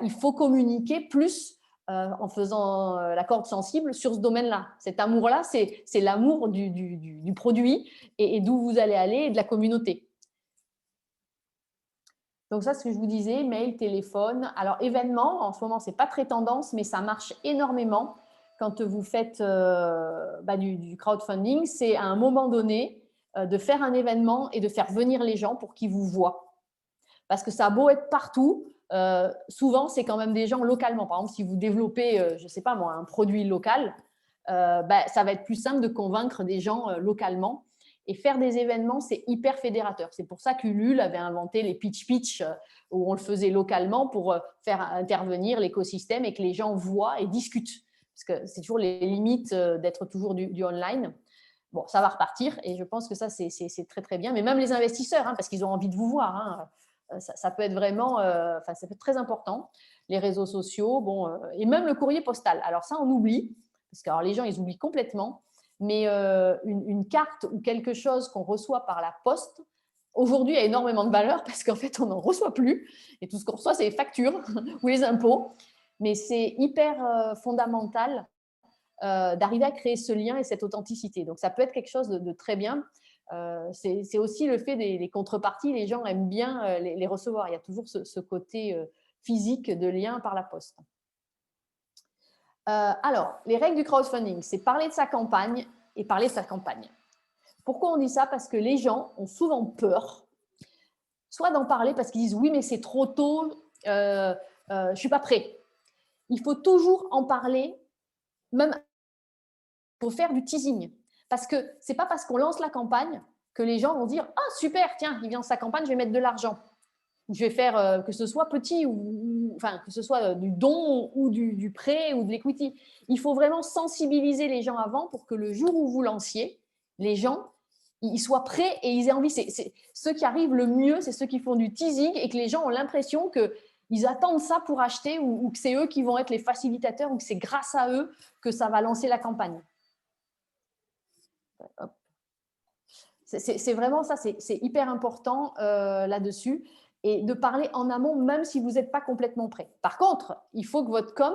il faut communiquer plus en faisant la corde sensible sur ce domaine-là. Cet amour-là, c'est l'amour du produit et d'où vous allez aller et de la communauté. Donc ça, ce que je vous disais, mail, téléphone. Alors, événements, en ce moment, ce n'est pas très tendance, mais ça marche énormément quand vous faites du crowdfunding. C'est à un moment donné de faire un événement et de faire venir les gens pour qu'ils vous voient. Parce que ça a beau être partout, souvent, c'est quand même des gens localement. Par exemple, si vous développez, je ne sais pas moi, un produit local, ça va être plus simple de convaincre des gens localement. Et faire des événements, c'est hyper fédérateur. C'est pour ça qu'Ulule avait inventé les pitch où on le faisait localement pour faire intervenir l'écosystème et que les gens voient et discutent. Parce que c'est toujours les limites d'être toujours du online. Bon, ça va repartir et je pense que ça, c'est très, très bien. Mais même les investisseurs, hein, parce qu'ils ont envie de vous voir, ça peut être vraiment ça peut être très important. Les réseaux sociaux, et même le courrier postal. Alors ça, on oublie, parce que alors, les gens, ils oublient complètement. Mais une carte ou quelque chose qu'on reçoit par la poste, aujourd'hui, a énormément de valeur parce qu'en fait, on n'en reçoit plus. Et tout ce qu'on reçoit, c'est les factures ou les impôts. Mais c'est hyper fondamental d'arriver à créer ce lien et cette authenticité. Donc, ça peut être quelque chose de très bien. C'est aussi le fait des contreparties. Les gens aiment bien les recevoir. Il y a toujours ce côté physique de lien par la poste. Alors, les règles du crowdfunding, c'est parler de sa campagne et parler de sa campagne. Pourquoi on dit ça? Parce que les gens ont souvent peur, soit d'en parler parce qu'ils disent « oui, mais c'est trop tôt, je ne suis pas prêt ». Il faut toujours en parler, même pour faire du teasing. Parce que ce n'est pas parce qu'on lance la campagne que les gens vont dire « ah, super, tiens, il vient sa campagne, je vais mettre de l'argent ». Je vais faire que ce soit petit que ce soit du don ou du prêt ou de l'equity. Il faut vraiment sensibiliser les gens avant pour que le jour où vous lanciez, les gens ils soient prêts et ils aient envie. Ceux qui arrivent le mieux, c'est ceux qui font du teasing et que les gens ont l'impression qu'ils attendent ça pour acheter ou que c'est eux qui vont être les facilitateurs ou que c'est grâce à eux que ça va lancer la campagne. C'est vraiment ça, c'est hyper important là-dessus. Et de parler en amont, même si vous n'êtes pas complètement prêt. Par contre, il faut que votre com,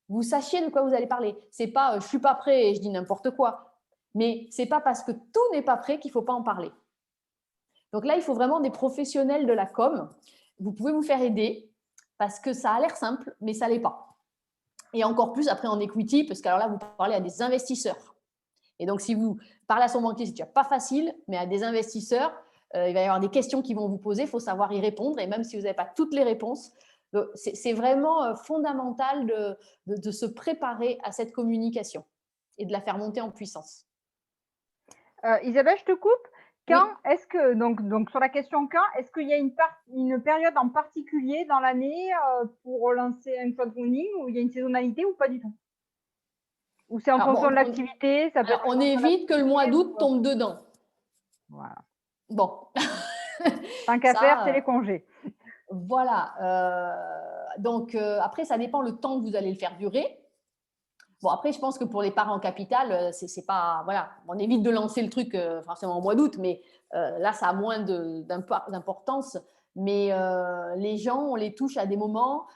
vous sachiez de quoi vous allez parler. Ce n'est pas « je ne suis pas prêt et je dis n'importe quoi ». Mais ce n'est pas parce que tout n'est pas prêt qu'il ne faut pas en parler. Donc là, il faut vraiment des professionnels de la com. Vous pouvez vous faire aider parce que ça a l'air simple, mais ça ne l'est pas. Et encore plus après en equity, parce que alors là, vous parlez à des investisseurs. Et donc, si vous parlez à son banquier, c'est déjà pas facile, mais à des investisseurs, il va y avoir des questions qui vont vous poser, il faut savoir y répondre. Et même si vous n'avez pas toutes les réponses, c'est vraiment fondamental de se préparer à cette communication et de la faire monter en puissance. Isabelle, je te coupe. Quand Oui. est-ce que, donc sur la question quand, est-ce qu'il y a une période en particulier dans l'année pour lancer un crowdfunding ou il y a une saisonnalité ou pas du tout? Ou c'est en fonction de l'activité, ça peut être on évite que le mois d'août tombe dedans. Voilà. Bon. Tant qu'à faire, c'est les congés. Voilà. Donc, après, ça dépend le temps que vous allez le faire durer. Bon, après, je pense que pour les parts en capital, c'est pas… Voilà, on évite de lancer le truc forcément au mois d'août, mais là, ça a moins d'importance. Mais les gens, on les touche à des moments…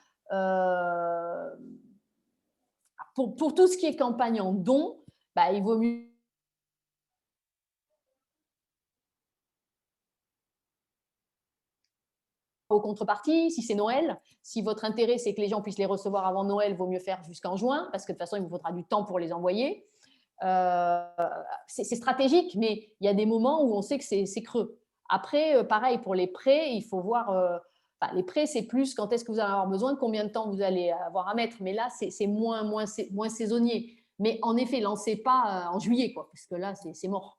pour tout ce qui est campagne en dons, bah, il vaut mieux… aux contreparties, si c'est Noël, si votre intérêt c'est que les gens puissent les recevoir avant Noël, il vaut mieux faire jusqu'en juin, parce que de toute façon, il vous faudra du temps pour les envoyer. C'est stratégique, mais il y a des moments où on sait que c'est creux. Après, pareil, pour les prêts, il faut voir… les prêts, c'est plus quand est-ce que vous allez avoir besoin, combien de temps vous allez avoir à mettre. Mais là, c'est moins saisonnier. Mais en effet, lancez pas en juillet, quoi, parce que là, c'est mort.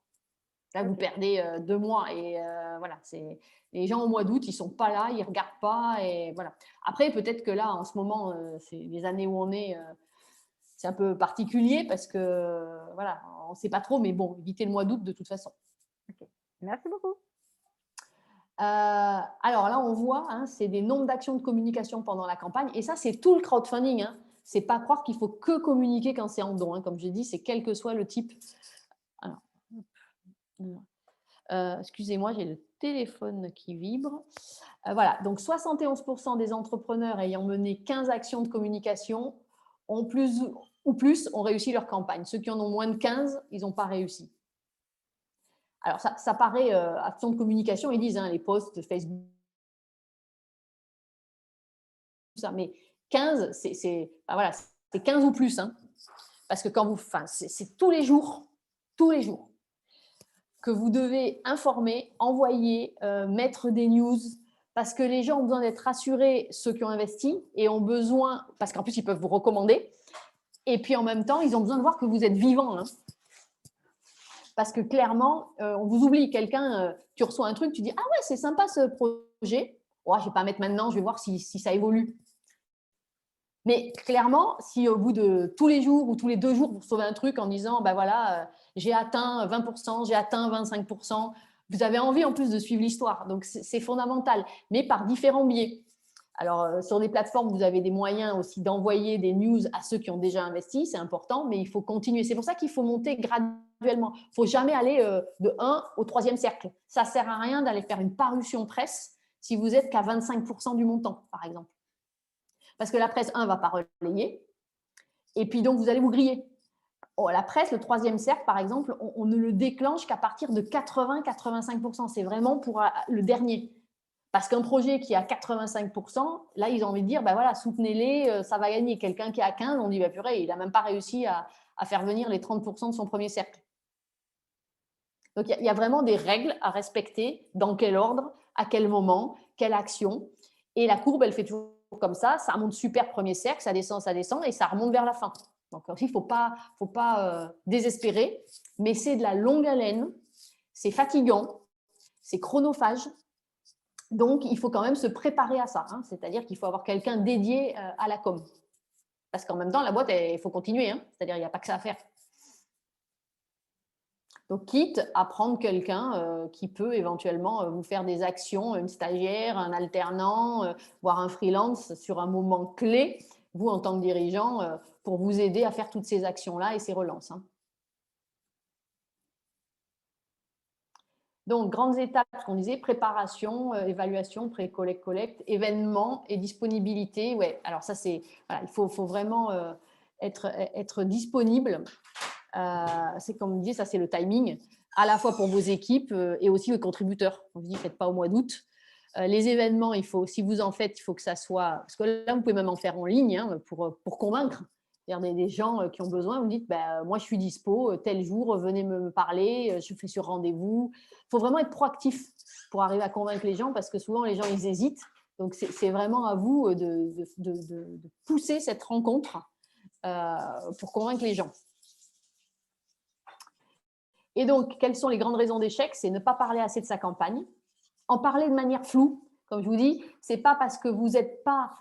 Là, vous perdez 2 mois et voilà, les gens au mois d'août, ils sont pas là, ils regardent pas et voilà. Après, peut-être que là, en ce moment, c'est les années où on est, c'est un peu particulier parce que voilà, on ne sait pas trop, mais bon, évitez le mois d'août de toute façon. Okay. Merci beaucoup. Alors là, on voit, hein, c'est des nombres d'actions de communication pendant la campagne et ça, c'est tout le crowdfunding. Hein. C'est pas croire qu'il faut que communiquer quand c'est en don. Hein. Comme je dis, c'est quel que soit le type. Alors, excusez-moi, j'ai le téléphone qui vibre. Voilà, donc 71% des entrepreneurs ayant mené 15 actions de communication ont plus ont réussi leur campagne. Ceux qui en ont moins de 15, ils n'ont pas réussi. Alors, ça paraît action de communication, ils disent, hein, les posts, Facebook, tout ça, mais 15, c'est 15 ou plus. Hein, parce que quand vous… c'est tous les jours que vous devez informer, envoyer, mettre des news, parce que les gens ont besoin d'être rassurés, ceux qui ont investi, et ont besoin, parce qu'en plus, ils peuvent vous recommander, et puis en même temps, ils ont besoin de voir que vous êtes vivant. Hein. Parce que clairement, on vous oublie. Quelqu'un, tu reçois un truc, tu dis « Ah ouais, c'est sympa ce projet. Oh, je ne vais pas mettre maintenant, je vais voir si ça évolue. » Mais clairement, si au bout de tous les jours ou tous les 2 jours, vous recevez un truc en disant « Ben voilà, j'ai atteint 20%, j'ai atteint 25%. » Vous avez envie en plus de suivre l'histoire. Donc, c'est fondamental, mais par différents biais. Alors, sur des plateformes, vous avez des moyens aussi d'envoyer des news à ceux qui ont déjà investi. C'est important, mais il faut continuer. C'est pour ça qu'il faut monter graduellement. Il ne faut jamais aller de 1 au 3e cercle. Ça ne sert à rien d'aller faire une parution presse si vous n'êtes qu'à 25% du montant, par exemple. Parce que la presse, ne va pas relayer. Et puis, donc, vous allez vous griller. La presse, le 3e cercle, par exemple, on ne le déclenche qu'à partir de 80-85%. C'est vraiment pour le dernier. Parce qu'un projet qui est à 85%, là, ils ont envie de dire, ben voilà, soutenez-les, ça va gagner. Quelqu'un qui est à 15, on dit, ben purée, il n'a même pas réussi à faire venir les 30% de son premier cercle. Donc, il y a vraiment des règles à respecter, dans quel ordre, à quel moment, quelle action. Et la courbe, elle fait toujours comme ça monte super premier cercle, ça descend, et ça remonte vers la fin. Donc, il ne faut pas désespérer, mais c'est de la longue haleine, c'est fatigant, c'est chronophage. Donc, il faut quand même se préparer à ça. Hein. C'est-à-dire qu'il faut avoir quelqu'un dédié à la com. Parce qu'en même temps, la boîte, il faut continuer. Hein. C'est-à-dire qu'il n'y a pas que ça à faire. Donc, quitte à prendre quelqu'un qui peut éventuellement vous faire des actions, une stagiaire, un alternant, voire un freelance sur un moment clé, vous en tant que dirigeant, pour vous aider à faire toutes ces actions-là et ces relances. Hein. Donc, grandes étapes, ce qu'on disait, préparation, évaluation, pré-collecte, événements et disponibilité. Ouais, alors ça, c'est… Voilà, il faut vraiment être disponible. C'est comme on disait, ça, c'est le timing, à la fois pour vos équipes et aussi les contributeurs. On vous dit, faites pas au mois d'août. Les événements, si vous en faites, il faut que ça soit… Parce que là, vous pouvez même en faire en ligne hein, pour convaincre. C'est-à-dire des gens qui ont besoin, vous dites, moi je suis dispo, tel jour, venez me parler, je fais sur rendez-vous. Il faut vraiment être proactif pour arriver à convaincre les gens parce que souvent les gens, ils hésitent. Donc, c'est vraiment à vous de pousser cette rencontre pour convaincre les gens. Et donc, quelles sont les grandes raisons d'échec? C'est ne pas parler assez de sa campagne, en parler de manière floue. Comme je vous dis, ce n'est pas parce que vous n'êtes pas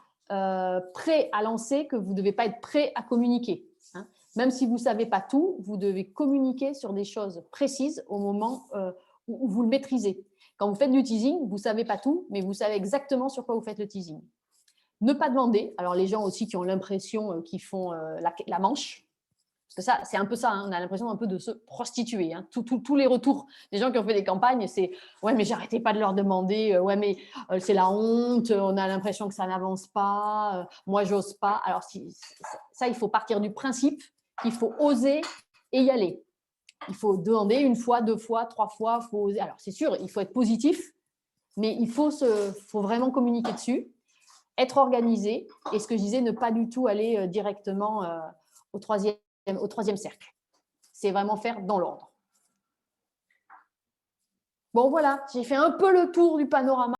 prêt à lancer que vous ne devez pas être prêt à communiquer. Hein. Même si vous ne savez pas tout, vous devez communiquer sur des choses précises au moment où vous le maîtrisez. Quand vous faites du teasing, vous ne savez pas tout, mais vous savez exactement sur quoi vous faites le teasing. Ne pas demander. Alors, les gens aussi qui ont l'impression qu'ils font la manche, parce que ça, c'est un peu ça, hein, on a l'impression un peu de se prostituer. Hein. Tous les retours des gens qui ont fait des campagnes, c'est « ouais, mais j'arrêtais pas de leur demander, ouais, mais c'est la honte, on a l'impression que ça n'avance pas, moi, j'ose pas ». Alors, ça, il faut partir du principe qu'il faut oser et y aller. Il faut demander une fois, 2 fois, 3 fois, il faut oser. Alors, c'est sûr, il faut être positif, mais il faut vraiment communiquer dessus, être organisé, et ce que je disais, ne pas du tout aller directement au troisième cercle. C'est vraiment faire dans l'ordre. Bon, voilà, j'ai fait un peu le tour du panorama.